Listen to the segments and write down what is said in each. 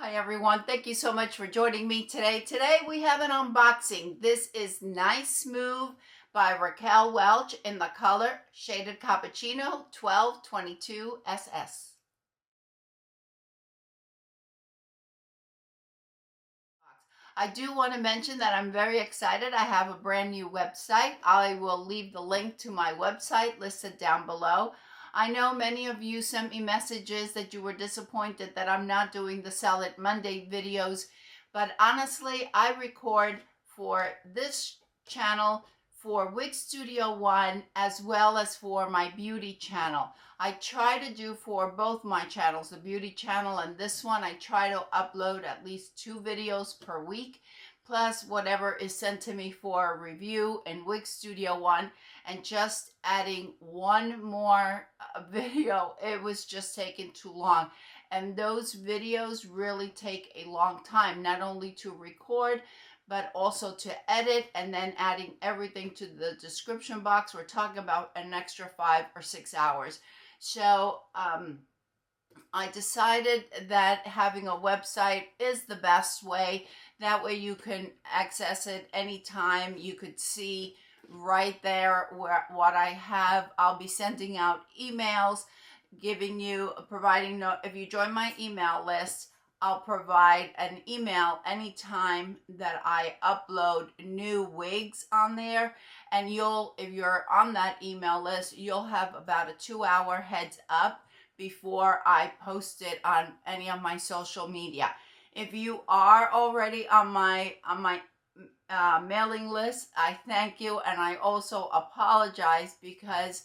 Hi everyone, thank you so much for joining me today. Today we have an unboxing. This is Nice Smooth by Raquel Welch in the color Shaded Cappuccino 1222 SS. I do want to mention that I'm very excited. I have a brand new website. I will leave the link to my website listed down below. I know many of you sent me messages that you were disappointed that I'm not doing the Sell It Monday videos, but honestly, I record for this channel, for Wig Studio One, as well as for my beauty channel. I try to do for both my channels, the beauty channel and this one, I try to upload at least 2 videos per week, plus whatever is sent to me for a review in Wig Studio One. And just adding one more video, it was just taking too long. And those videos really take a long time, not only to record, but also to edit, and then adding everything to the description box. We're talking about an extra 5 or 6 hours. So I decided that having a website is the best way. That way you can access it anytime. You could see right there what I have. I'll be sending out emails, providing if you join my email list, I'll provide an email anytime that I upload new wigs on there. And if you're on that email list, you'll have about a 2-hour heads up before I post it on any of my social media. If you are already on my mailing list, I thank you, and I also apologize because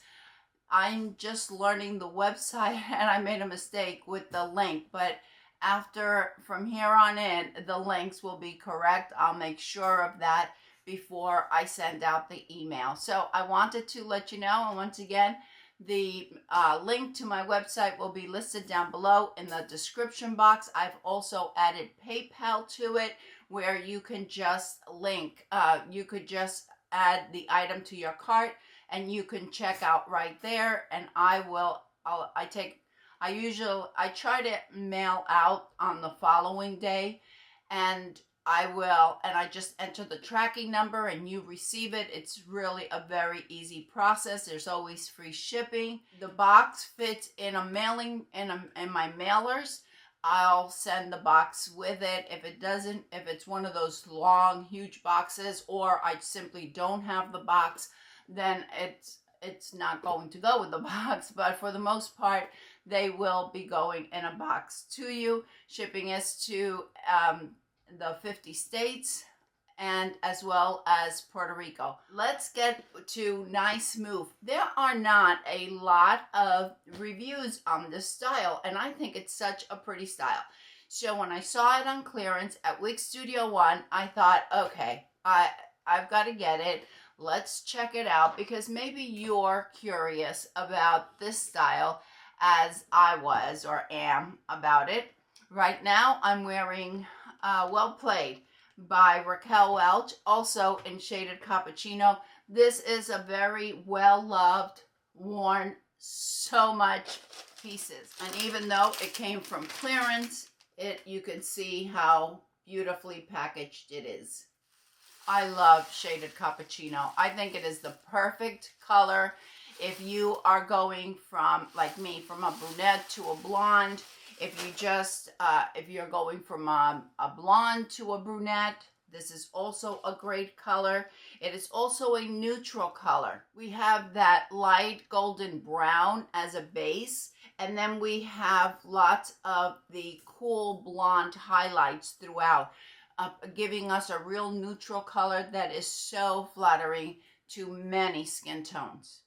I'm just learning the website and I made a mistake with the link, but from here on in, the links will be correct. I'll make sure of that before I send out the email. So I wanted to let you know, and once again, the link to my website will be listed down below in the description box. I've also added PayPal to it, where you can just you could just add the item to your cart and you can check out right there. And I try to mail out on the following day, and I just enter the tracking number and you receive it. It's really a very easy process. There's always free shipping. The box fits in a mailing in my mailers. I'll send the box with it. If it's one of those long, huge boxes, or I simply don't have the box, then it's not going to go with the box. But for the most part, they will be going in a box to you. Shipping is to the 50 states and as well as Puerto Rico. Let's get to Nice Smooth. There are not a lot of reviews on this style, and I think it's such a pretty style. So when I saw it on clearance at Wig Studio One, I thought, okay, I've got to get it. Let's check it out, because maybe you're curious about this style as I was or am about it. Right now I'm wearing Well Played by Raquel Welch, also in Shaded Cappuccino. This is a very well-loved, worn so much pieces. And even though it came from clearance, you can see how beautifully packaged it is. I love Shaded Cappuccino. I think it is the perfect color if you are going from, like me, from a brunette to a blonde. If you're going from a blonde to a brunette, this is also a great color. It is also a neutral color. We have that light golden brown as a base, and then we have lots of the cool blonde highlights throughout, giving us a real neutral color that is so flattering to many skin tones.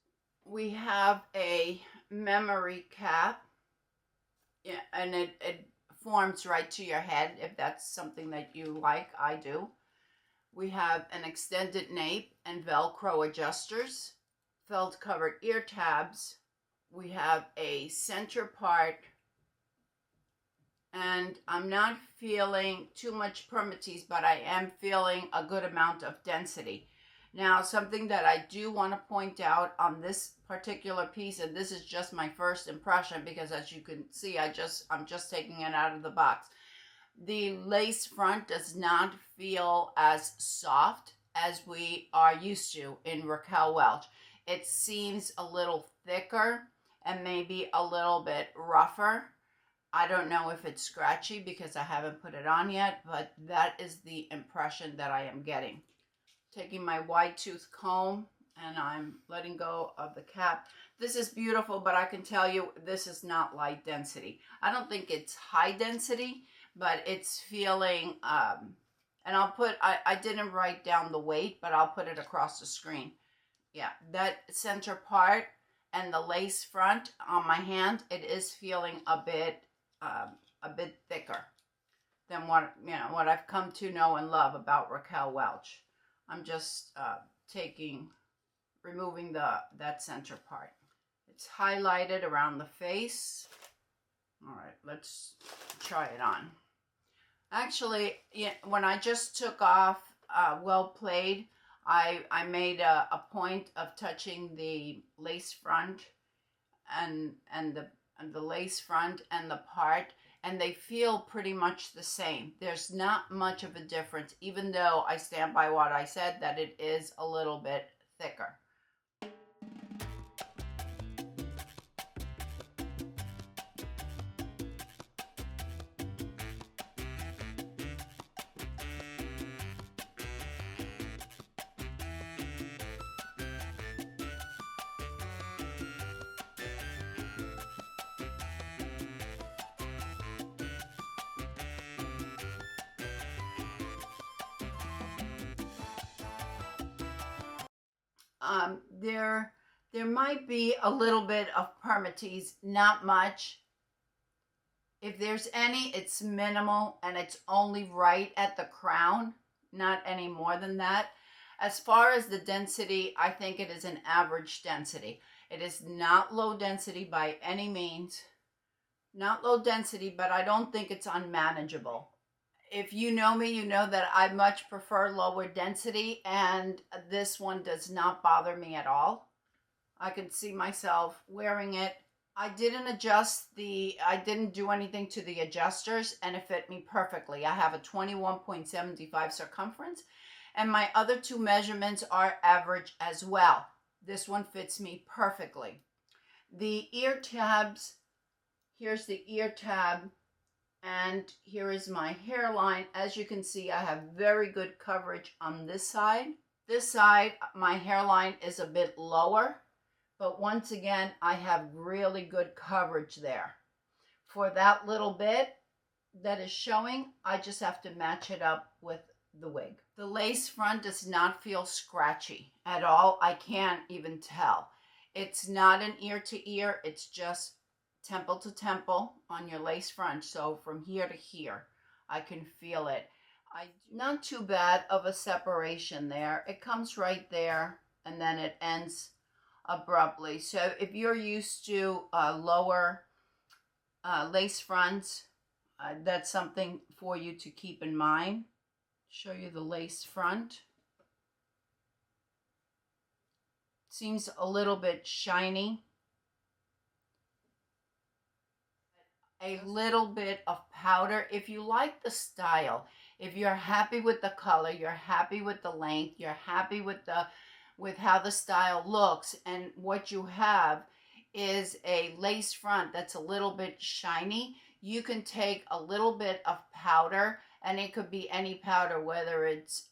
We have a memory cap. Yeah, and it forms right to your head if that's something that you like. I do. We have an extended nape and Velcro adjusters, felt covered ear tabs. We have a center part, and I'm not feeling too much permatease, but I am feeling a good amount of density. Now, something that I do want to point out on this particular piece, and this is just my first impression because as you can see, I'm just taking it out of the box. The lace front does not feel as soft as we are used to in Raquel Welch. It seems a little thicker and maybe a little bit rougher. I don't know if it's scratchy because I haven't put it on yet, but that is the impression that I am getting. Taking my wide tooth comb and I'm letting go of the cap. This is beautiful, but I can tell you this is not light density. I don't think it's high density, but it's feeling, and I'll put, I didn't write down the weight, but I'll put it across the screen. Yeah, that center part and the lace front on my hand, it is feeling a bit thicker than what I've come to know and love about Raquel Welch. I'm just removing that center part. It's highlighted around the face. All right, let's try it on. Actually, when I just took off Well Played, I made a point of touching the lace front and the lace front and the part, and they feel pretty much the same. There's not much of a difference, even though I stand by what I said, that it is a little bit thicker. There might be a little bit of permatease, not much. If there's any, it's minimal and it's only right at the crown, not any more than that. As far as the density, I think it is an average density. It is not low density by any means. Not low density, but I don't think it's unmanageable. If you know me, you know that I much prefer lower density, and this one does not bother me at all. I can see myself wearing it. I didn't do anything to the adjusters, and it fit me perfectly. I have a 21.75 circumference, and my other two measurements are average as well. This one fits me perfectly. The ear tabs, here's the ear tab, and here is my hairline. As you can see, I have very good coverage on this side. This side, my hairline is a bit lower, but once again, I have really good coverage there. For that little bit that is showing, I just have to match it up with the wig. The lace front does not feel scratchy at all. I can't even tell. It's not an ear to ear. It's just temple to temple on your lace front. So from here to here, I can feel it. Not too bad of a separation there. It comes right there and then it ends abruptly. So if you're used to lower lace fronts, that's something for you to keep in mind. Show you the lace front. Seems a little bit shiny. A little bit of powder. If you like the style, if you're happy with the color, you're happy with the length, you're happy with how the style looks, and what you have is a lace front that's a little bit shiny, you can take a little bit of powder, and it could be any powder, whether it's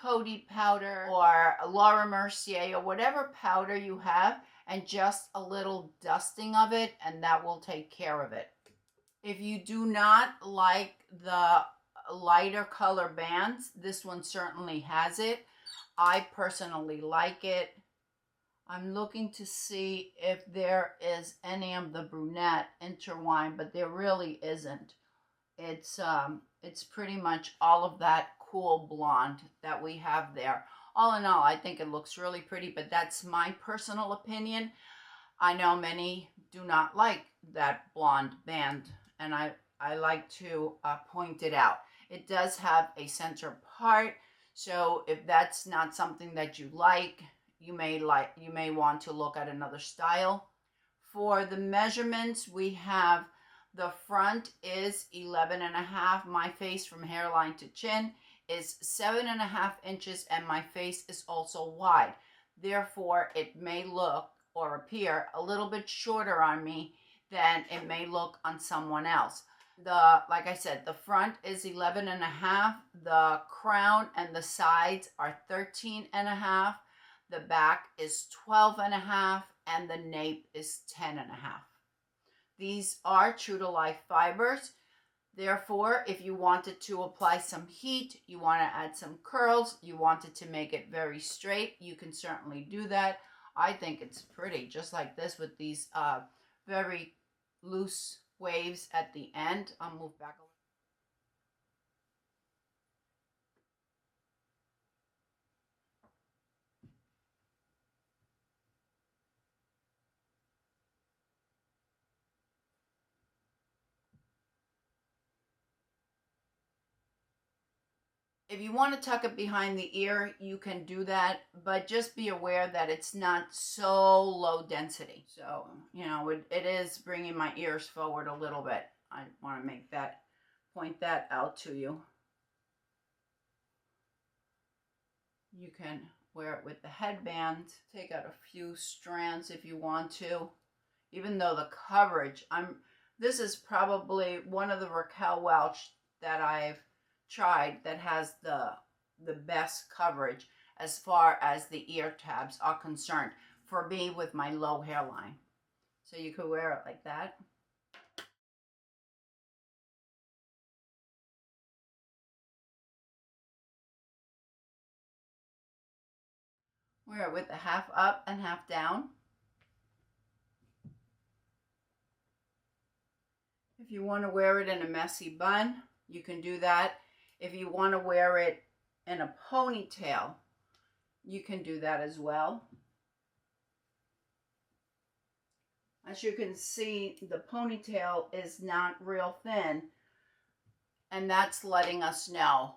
Coty powder or Laura Mercier or whatever powder you have, and just a little dusting of it, and that will take care of it. If you do not like the lighter color bands, this one certainly has it. I personally like it. I'm looking to see if there is any of the brunette intertwined, but there really isn't. It's pretty much all of that cool blonde that we have there. All in all, I think it looks really pretty, but that's my personal opinion. I know many do not like that blonde band, and I like to point it out. It does have a center part, so if that's not something that you like, you may want to look at another style. For the measurements, we have The front is 11.5. My face from hairline to chin is 7.5 inches, and my face is also wide. Therefore, it may look or appear a little bit shorter on me than it may look on someone else. Like I said, the front is 11.5. The crown and the sides are 13.5. The back is 12.5, and the nape is 10.5. These are true to life fibers. Therefore, if you wanted to apply some heat, you want to add some curls, you wanted to make it very straight, you can certainly do that. I think it's pretty, just like this, with these very loose waves at the end. I'll move back a little. If you want to tuck it behind the ear, you can do that, but just be aware that it's not so low density. So, you know, it is bringing my ears forward a little bit. I want to point that out to you. You can wear it with the headband. Take out a few strands if you want to. Even though the coverage, this is probably one of the Raquel Welch that I've tried that has the best coverage as far as the ear tabs are concerned for me with my low hairline. So you could wear it like that. Wear it with the half up and half down. If you want to wear it in a messy bun, you can do that. If you want to wear it in a ponytail, you can do that as well. As you can see, the ponytail is not real thin, and that's letting us know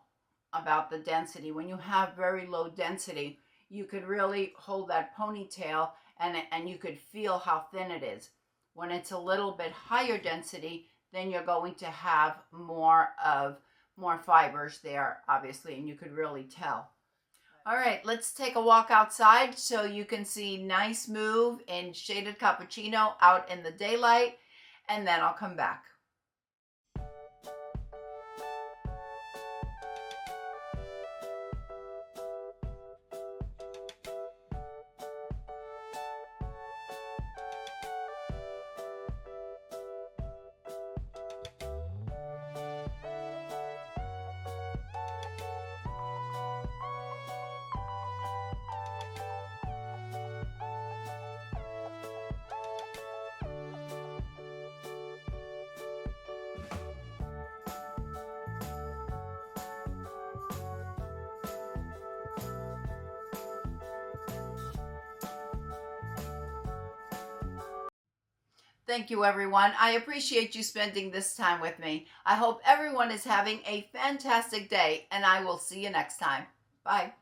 about the density. When you have very low density, you could really hold that ponytail and you could feel how thin it is. When it's a little bit higher density, then you're going to have more fibers there, obviously, and you could really tell. All right, let's take a walk outside so you can see nice move in shaded cappuccino out in the daylight, and then I'll come back. Thank you, everyone. I appreciate you spending this time with me. I hope everyone is having a fantastic day, and I will see you next time. Bye.